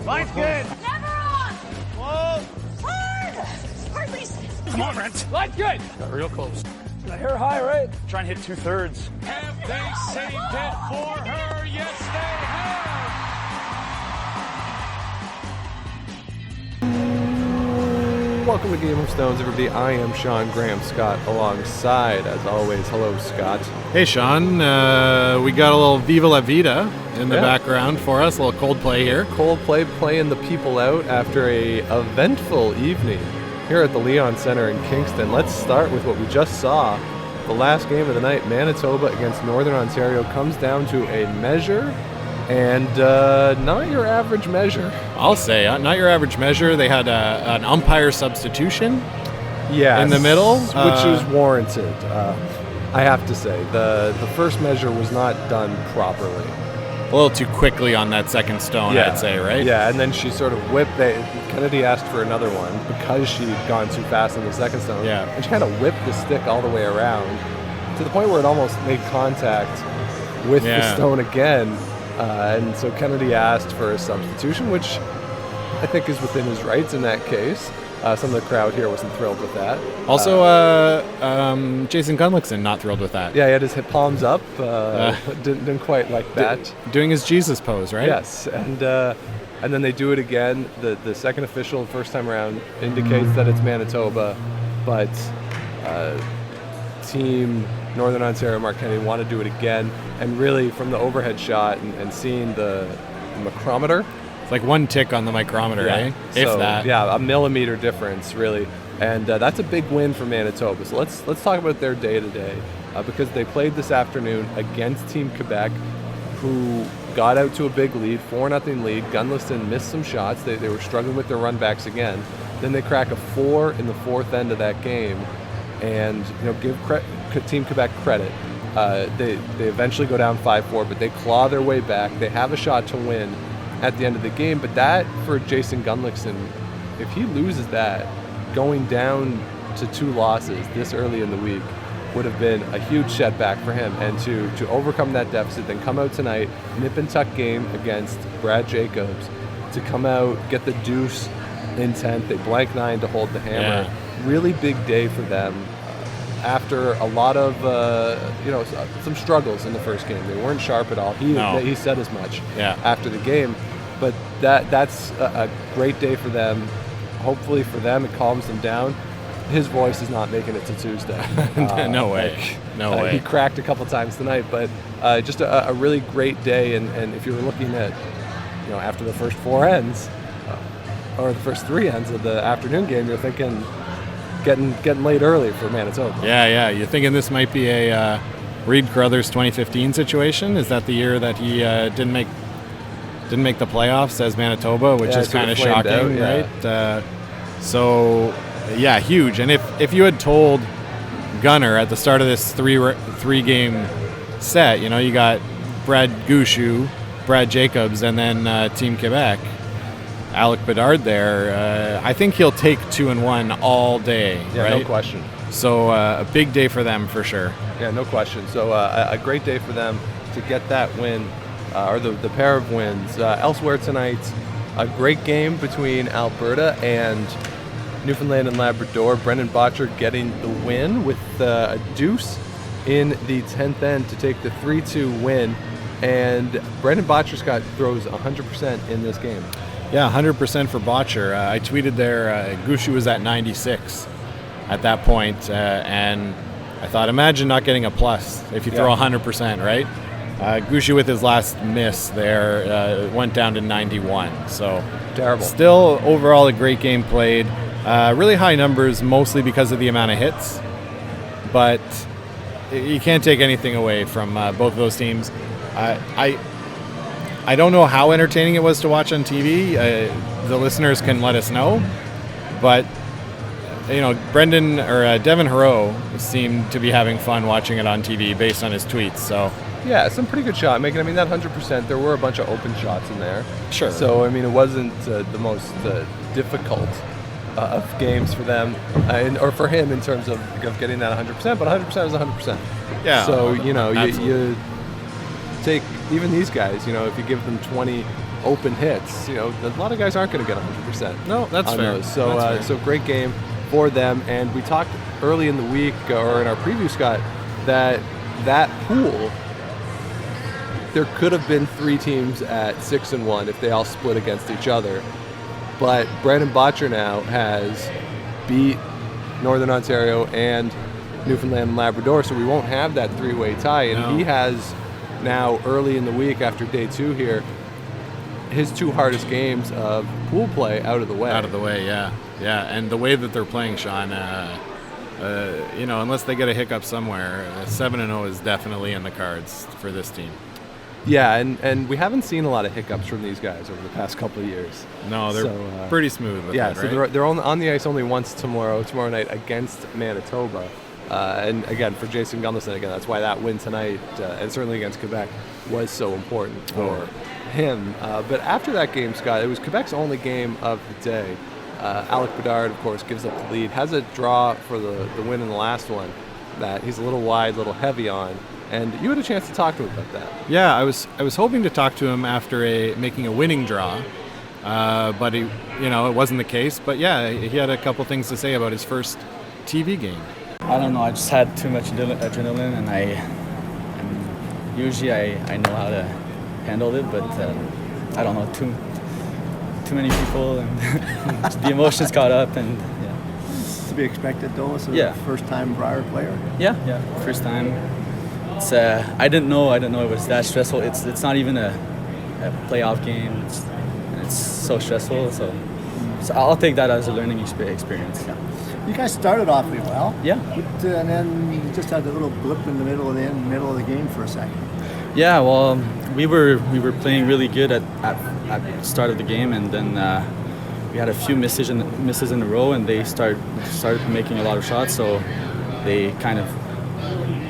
Line's good. Never on. Whoa. Hard. Hardly. Come on, Brent. Line's good. Got real close. The hair high, right? Try and hit 2/3. Have they saved it for her? Yes, they have. Welcome to Game of Stones, everybody. I am Sean Graham Scott alongside, as always. Hello, Scott. Hey, Sean. We got a little Viva La Vida in the background for us, a little Coldplay here. Coldplay playing the people out after a eventful evening here at the Leon Center in Kingston. Let's start with what we just saw. The last game of the night, Manitoba against Northern Ontario, comes down to a measure, and not your average measure. I'll say, not your average measure. They had an umpire substitution Yes, in the middle. which is warranted. I have to say, the first measure was not done properly. A little too quickly on that second stone, I'd say, right? Yeah, and then she sort of whipped. Kennedy asked for another one because she'd gone too fast on the second stone. Yeah. And she kind of whipped the stick all the way around to the point where it almost made contact with the stone again. And so Kennedy asked for a substitution, which I think is within his rights in that case. Some of the crowd here wasn't thrilled with that. Also, Jason Gunlickson not thrilled with that. Yeah, he had his hip palms up. Didn't quite like that. Doing his Jesus pose, right? Yes, and then they do it again. The second official, first time around, indicates that it's Manitoba, but Team Northern Ontario, Mark Kennedy, want to do it again. And really, from the overhead shot and seeing the micrometer, It's like one tick on the micrometer, eh? If so, that. Yeah, a millimeter difference, really. And that's a big win for Manitoba. So let's talk about their day-to-day, because they played this afternoon against Team Quebec, who got out to a big lead, 4-0 lead. Gunlickson missed some shots. They were struggling with their runbacks again. Then they crack a 4 in the fourth end of that game, and give Team Quebec credit. They eventually go down 5-4, but they claw their way back. They have a shot to win at the end of the game, but that, for Jason Gunlickson, if he loses that, going down to 2 losses this early in the week would have been a huge setback for him. And to overcome that deficit, then come out tonight, nip and tuck game against Brad Jacobs, to come out, get the deuce in 10th, they blank 9 to hold the hammer. Yeah. Really big day for them. After a lot of some struggles in the first game, they weren't sharp at all. He said as much after the game, but that's a great day for them. Hopefully for them, it calms them down. His voice is not making it to Tuesday. No way. No way. He cracked a couple times tonight, but just a really great day. And if you were looking at, after the first 4 ends, or the first 3 ends of the afternoon game, you're thinking getting late early for Manitoba. Yeah. You're thinking this might be a Reed Carruthers 2015 situation? Is that the year that he didn't make the playoffs as Manitoba, which is kind of shocking, right? So, huge. And if you had told Gunner at the start of this three game set, you got Brad Gushue, Brad Jacobs, and then Team Quebec, Alec Bedard there, I think he'll take 2-1 all day, right? No question. So a big day for them for sure. Yeah, no question. So a great day for them to get that win, or the pair of wins. Elsewhere tonight, a great game between Alberta and Newfoundland and Labrador. Brendan Bottcher getting the win with a deuce in the 10th end to take the 3-2 win. And Brendan Bottcher, Scott, throws 100% in this game. Yeah, 100% for Bottcher. I tweeted there, Gushue was at 96 at that point, and I thought, imagine not getting a plus if you throw 100%, right? Gushue with his last miss there went down to 91. So terrible. Still, overall, a great game played. Really high numbers, mostly because of the amount of hits, but you can't take anything away from both of those teams. I don't know how entertaining it was to watch on TV. The listeners can let us know, but Brendan or Devin Hero seemed to be having fun watching it on TV based on his tweets. So yeah, some pretty good shot making. That 100%. There were a bunch of open shots in there. Sure. So it wasn't the most difficult of games for them, or for him in terms of getting that 100%. But 100% is 100%. Yeah. So you take even these guys. If you give them 20 open hits. A lot of guys aren't going to get 100%. No, that's on fair. those. So, That's fair. so great game for them. And we talked early in the week, or in our preview, Scott, that pool, there could have been 3 teams at 6-1 if they all split against each other. But Brendan Bottcher now has beat Northern Ontario and Newfoundland and Labrador, so we won't have that 3-way tie. And he has now, early in the week after day 2 here, his 2 hardest games of pool play out of the way. Out of the way, yeah. Yeah, and the way that they're playing, Sean, unless they get a hiccup somewhere, 7-0 is definitely in the cards for this team. Yeah, and we haven't seen a lot of hiccups from these guys over the past couple of years. No, they're pretty smooth with it, right? So they're on the ice only once tomorrow night against Manitoba. And again, for Jason Gunderson, that's why that win tonight, and certainly against Quebec, was so important for him. But after that game, Scott, it was Quebec's only game of the day. Alec Bedard, of course, gives up the lead, has a draw for the win in the last one that he's a little wide, a little heavy on. And you had a chance to talk to him about that. Yeah, I was hoping to talk to him after making a winning draw, but it wasn't the case. But yeah, he had a couple things to say about his first TV game. I don't know. I just had too much adrenaline, and usually I know how to handle it, but I don't know, too many people, and the emotions caught up, and yeah. To be expected, though, as a Yeah. first-time Brier player. Yeah, first time. It's I didn't know it was that stressful. It's not even a playoff game. It's so stressful. So I'll take that as a learning experience. Yeah. You guys started awfully well. Yeah. But, and then you just had a little blip in the middle of the game for a second. Yeah, well, we were playing really good at the start of the game, and then we had a few misses in a row, and they started making a lot of shots. So they kind of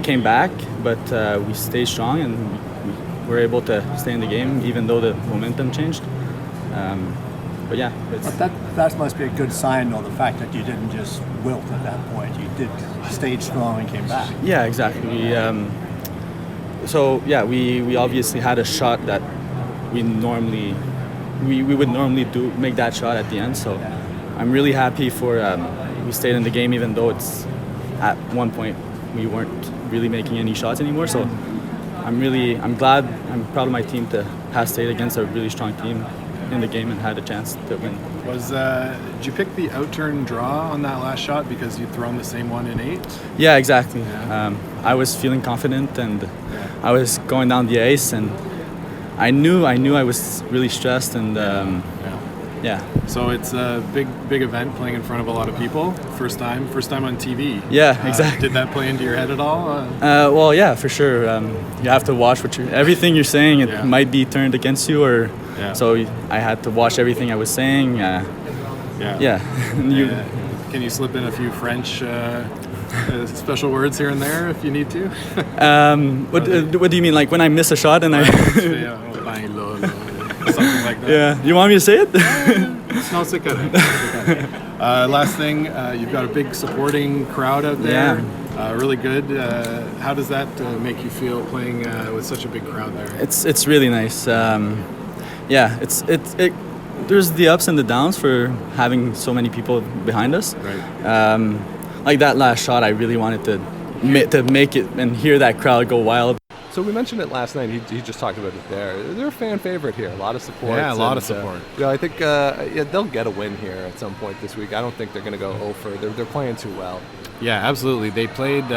came back, but we stayed strong, and we were able to stay in the game, even though the momentum changed. But yeah, But that must be a good sign, though, the fact that you didn't just wilt at that point. You stayed strong and came back. Yeah, exactly. We obviously had a shot that we would normally make that shot at the end. So I'm really happy for we stayed in the game, even though it's at one point we weren't really making any shots anymore. So I'm proud of my team to have stayed against a really strong team in the game and had a chance to win. Did you pick the outturn draw on that last shot because you'd thrown the same one in 8? Yeah, exactly. I was feeling confident, and I was going down the ice, and I knew I was really stressed, and yeah. So it's a big event, playing in front of a lot of people. First time on TV. Yeah, exactly. Did that play into your head at all? Well, yeah, for sure. You have to watch everything you're saying. It might be turned against you, or so I had to watch everything I was saying. Can you slip in a feu French special words here and there if you need to? What do you mean? Like when I miss a shot and I? Something like that. Yeah. You want me to say it? No, c'est correct. Last thing, you've got a big supporting crowd out there. Yeah. Really good. How does that make you feel playing with such a big crowd there? It's really nice. There's the ups and the downs for having so many people behind us. Right. Like that last shot, I really wanted to make it and hear that crowd go wild. So we mentioned it last night. He just talked about it there. They're a fan favorite here. A lot of support. Yeah, a lot of support. I think they'll get a win here at some point this week. I don't think they're going to go over. They're playing too well. Yeah, absolutely. They played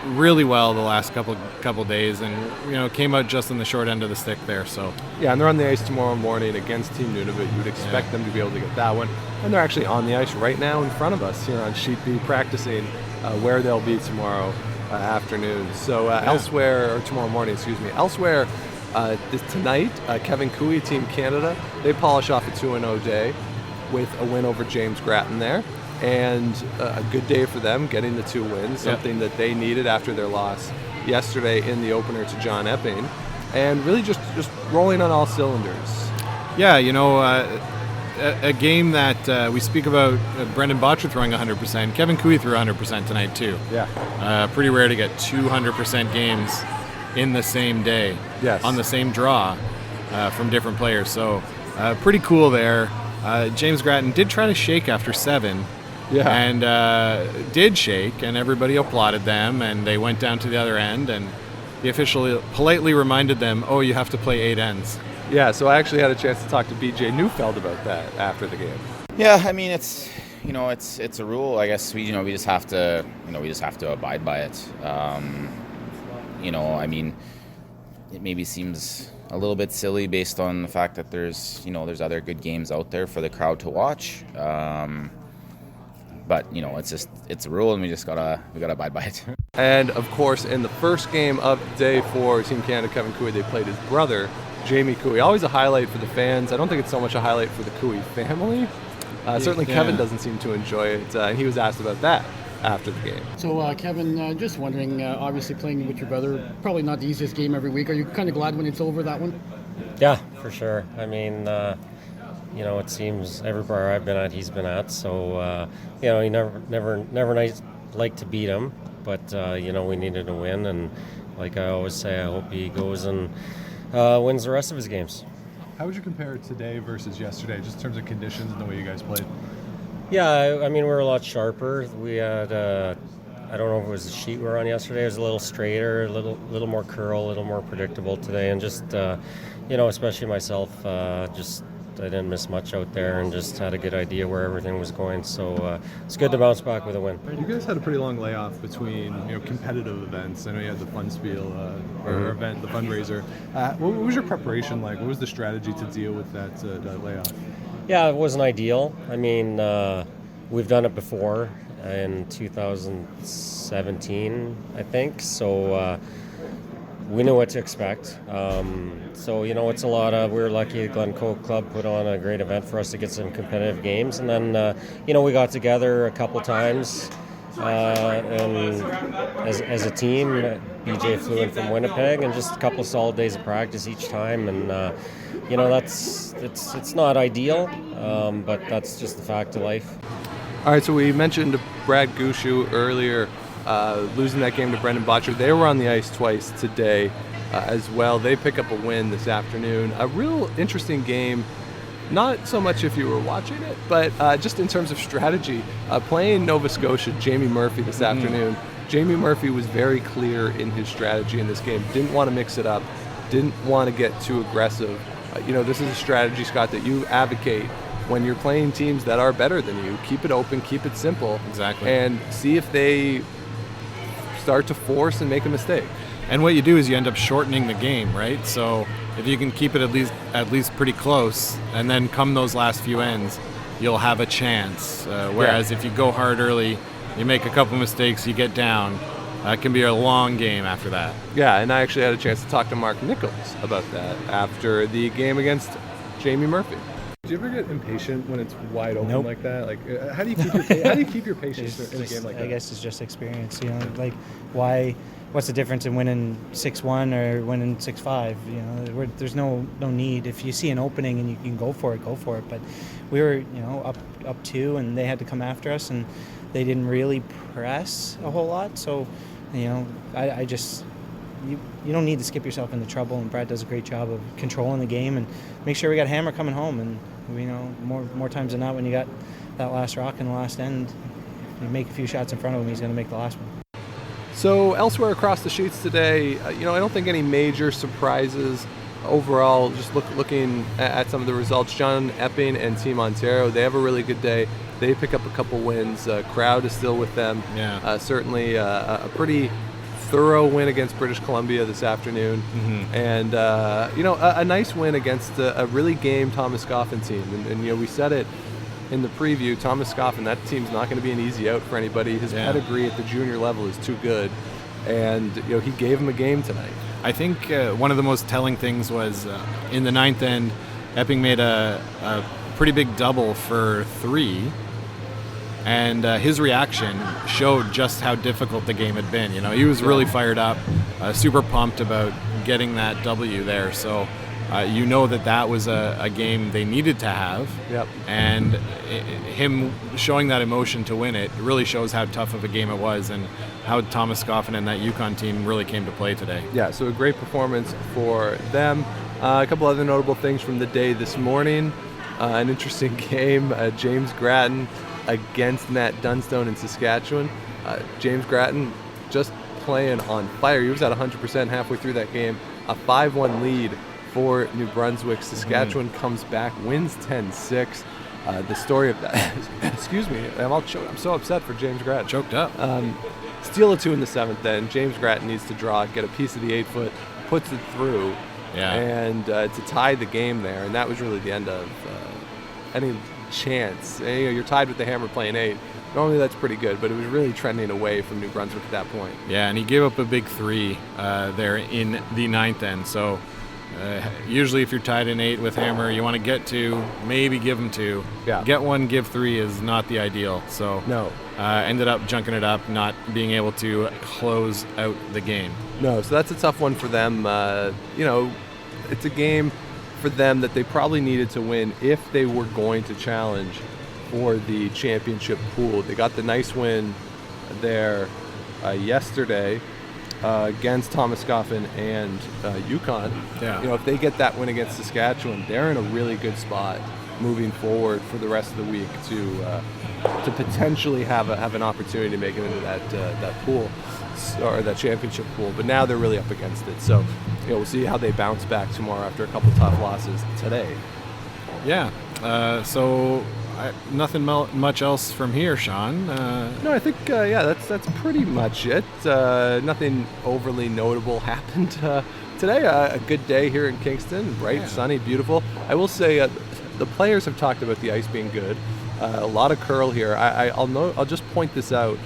really well the last couple days, and came out just in the short end of the stick there. So yeah, and they're on the ice tomorrow morning against Team Nunavut. You would expect them to be able to get that one, and they're actually on the ice right now in front of us here on Sheet B, practicing where they'll be tomorrow afternoon. So elsewhere, or tomorrow morning, elsewhere tonight, Kevin Cooey, Team Canada, they polish off a 2-0 day with a win over James Grattan there. And a good day for them, getting the 2 wins, something that they needed after their loss yesterday in the opener to John Epping, and really just rolling on all cylinders. Yeah, a game that we speak about Brendan Bottcher throwing 100%. Kevin Cooey threw 100% tonight too. Yeah. Pretty rare to get 200% games in the same day. Yes. On the same draw. from different players. So pretty cool there. James Grattan did try to shake after 7. Yeah. And did shake, and everybody applauded them, and they went down to the other end, and the official politely reminded them, oh, you have to play 8 ends. Yeah, so I actually had a chance to talk to BJ Neufeld about that after the game. Yeah, I mean it's a rule. I guess we just have to abide by it. I mean, it maybe seems a little bit silly based on the fact that there's other good games out there for the crowd to watch. But it's a rule, and we gotta abide by it. And of course, in the first game of day 4, Team Canada Kevin Cooey, they played his brother Jamie Cooey. Always a highlight for the fans. I don't think it's so much a highlight for the Cooey family. Certainly, Kevin doesn't seem to enjoy it, and he was asked about that after the game. So, Kevin, just wondering, obviously playing with your brother, probably not the easiest game every week. Are you kind of glad when it's over, that one? Yeah, for sure. I mean, it seems every bar I've been at, he's been at. So, he never nice like to beat him, but we needed to win. And like I always say, I hope he goes and wins the rest of his games. How would you compare today versus yesterday, just in terms of conditions and the way you guys played? Yeah, I mean, we're a lot sharper. We had, I don't know if it was the sheet we were on yesterday. It was a little straighter, a little more curl, a little more predictable today. And just, especially myself, I didn't miss much out there and just had a good idea where everything was going. So it's good to bounce back with a win. You guys had a pretty long layoff between competitive events. I know you had the Fun Spiel or event, the fundraiser. What was your preparation like? What was the strategy to deal with that layoff? Yeah, it wasn't ideal. I mean, we've done it before in 2017, I think. So we knew what to expect. It's a lot of, we were lucky the Glencoe Club put on a great event for us to get some competitive games. And then, we got together a couple times and as a team. BJ flew in from Winnipeg, and just a couple solid days of practice each time. And, it's not ideal, but that's just the fact of life. All right, so we mentioned Brad Gushu earlier, losing that game to Brendan Bottcher. They were on the ice twice today as well. They pick up a win this afternoon. A real interesting game, not so much if you were watching it, but just in terms of strategy. Playing Nova Scotia, Jamie Murphy this afternoon. Jamie Murphy was very clear in his strategy in this game. Didn't want to mix it up, didn't want to get too aggressive. This is a strategy, Scott, that you advocate when you're playing teams that are better than you. Keep it open, keep it simple. Exactly. And see if they start to force and make a mistake. And what you do is you end up shortening the game, right? So if you can keep it at least pretty close, and then come those last few ends, you'll have a chance. Whereas if you go hard early, you make a couple mistakes, you get down, it can be a long game after that. Yeah, and I actually had a chance to talk to Mark Nichols about that after the game against Jamie Murphy. Do you ever get impatient when it's wide open like that? Like, how do you keep your patience in a game like that? I guess it's just experience. What's the difference in winning 6-1 or winning 6-5? There's no need. If you see an opening and you can go for it, go for it. But we were, up 2, and they had to come after us, and they didn't really press a whole lot. So, I just. You don't need to skip yourself into trouble, and Brad does a great job of controlling the game and make sure we got Hammer coming home. And more times than not, when you got that last rock in the last end, you make a few shots in front of him, he's going to make the last one. So elsewhere across the sheets today, I don't think any major surprises overall. Just looking at some of the results, John Epping and Team Ontario, they have a really good day. They pick up a couple wins. Crowd is still with them. Yeah. Certainly a pretty thorough win against British Columbia this afternoon, and a nice win against a really game Thomas Scoffin team. And we said it in the preview, Thomas Scoffin, that team's not going to be an easy out for anybody. His pedigree at the junior level is too good, and he gave him a game tonight. I think one of the most telling things was in the ninth end, Epping made a pretty big double for 3. And his reaction showed just how difficult the game had been. He was really fired up, super pumped about getting that W there. So that was a game they needed to have. Yep. And him showing that emotion to win it really shows how tough of a game it was and how Thomas Scoffin and that Yukon team really came to play today. Yeah, so a great performance for them. A couple other notable things from the day this morning. An interesting game, James Grattan against Matt Dunstone in Saskatchewan. James Grattan just playing on fire. He was at 100% halfway through that game. A 5-1 lead for New Brunswick. Saskatchewan comes back, wins 10-6. The story of that, excuse me, I'm so upset for James Grattan. Choked up. Steal a 2 in the 7th then. James Grattan needs to draw, get a piece of the 8-foot, puts it through, and to tie the game there. And that was really the end of any chance. You're tied with the Hammer playing 8. Normally that's pretty good, but it was really trending away from New Brunswick at that point. Yeah, and he gave up a big 3 there in the 9th end. So usually if you're tied in 8 with Hammer, you want to get 2, maybe give him 2. Yeah. Get 1, give 3 is not the ideal. So no. Ended up junking it up, not being able to close out the game. No, so that's a tough one for them. It's a game for them that they probably needed to win if they were going to challenge for the championship pool. They got the nice win there yesterday against Thomas Coffin and Yukon. Yeah. If they get that win against Saskatchewan, they're in a really good spot moving forward for the rest of the week to potentially have an opportunity to make it into that pool or that championship pool. But now they're really up against it. So we'll see how they bounce back tomorrow after a couple tough losses today. Yeah. So nothing much else from here, Sean. No, I think that's pretty much it. Nothing overly notable happened today. A good day here in Kingston, bright, sunny, beautiful. I will say the players have talked about the ice being good. A lot of curl here. I'll just point this out.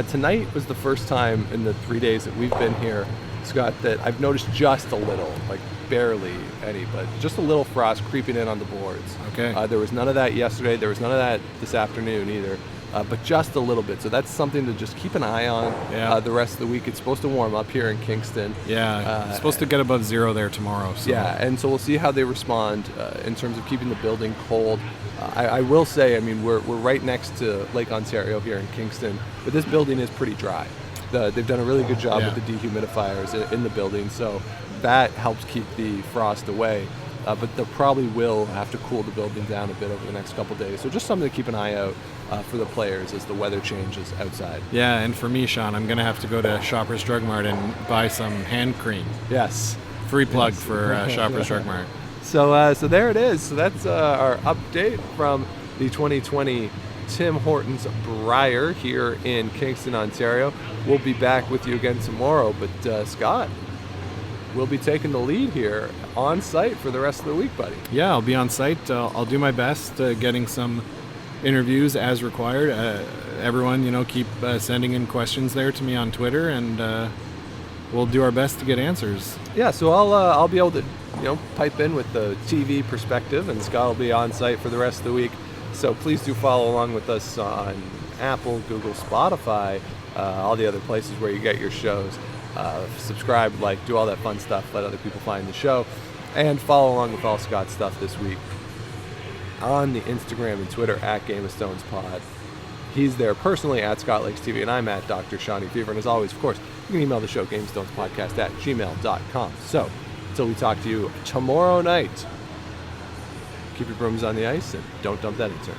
Tonight was the first time in the 3 days that we've been here, Scott, that I've noticed just a little, like barely any, but just a little frost creeping in on the boards. Okay. There was none of that yesterday. There was none of that this afternoon either, but just a little bit. So that's something to just keep an eye on the rest of the week. It's supposed to warm up here in Kingston. Yeah, it's supposed to get above 0 there tomorrow. So. Yeah, and so we'll see how they respond in terms of keeping the building cold. I will say, we're right next to Lake Ontario here in Kingston, but this building is pretty dry. They've done a really good job with the dehumidifiers in the building, so that helps keep the frost away. But they probably will have to cool the building down a bit over the next couple days. So just something to keep an eye out for the players as the weather changes outside. Yeah, and for me, Sean, I'm going to have to go to Shoppers Drug Mart and buy some hand cream. Yes. Free plug for Shoppers Drug Mart. So there it is. So that's our update from the 2020 Tim Hortons Brier here in Kingston, Ontario. We'll be back with you again tomorrow, but Scott, we'll be taking the lead here on site for the rest of the week, buddy. Yeah, I'll be on site. I'll do my best getting some interviews as required. Everyone, keep sending in questions there to me on Twitter, and we'll do our best to get answers. Yeah, so I'll be able to pipe in with the TV perspective, and Scott will be on site for the rest of the week. So please do follow along with us on Apple, Google, Spotify, all the other places where you get your shows. Subscribe, do all that fun stuff, let other people find the show, and follow along with all Scott's stuff this week on the Instagram and Twitter at Game of Stones Pod. He's there personally at Scott Lakes TV, and I'm at Dr. Shawnee Fever. And as always, of course, you can email the show, GameStonesPodcast@gmail.com. So until we talk to you tomorrow night, keep your brooms on the ice and don't dump that intern.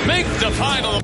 Make the final.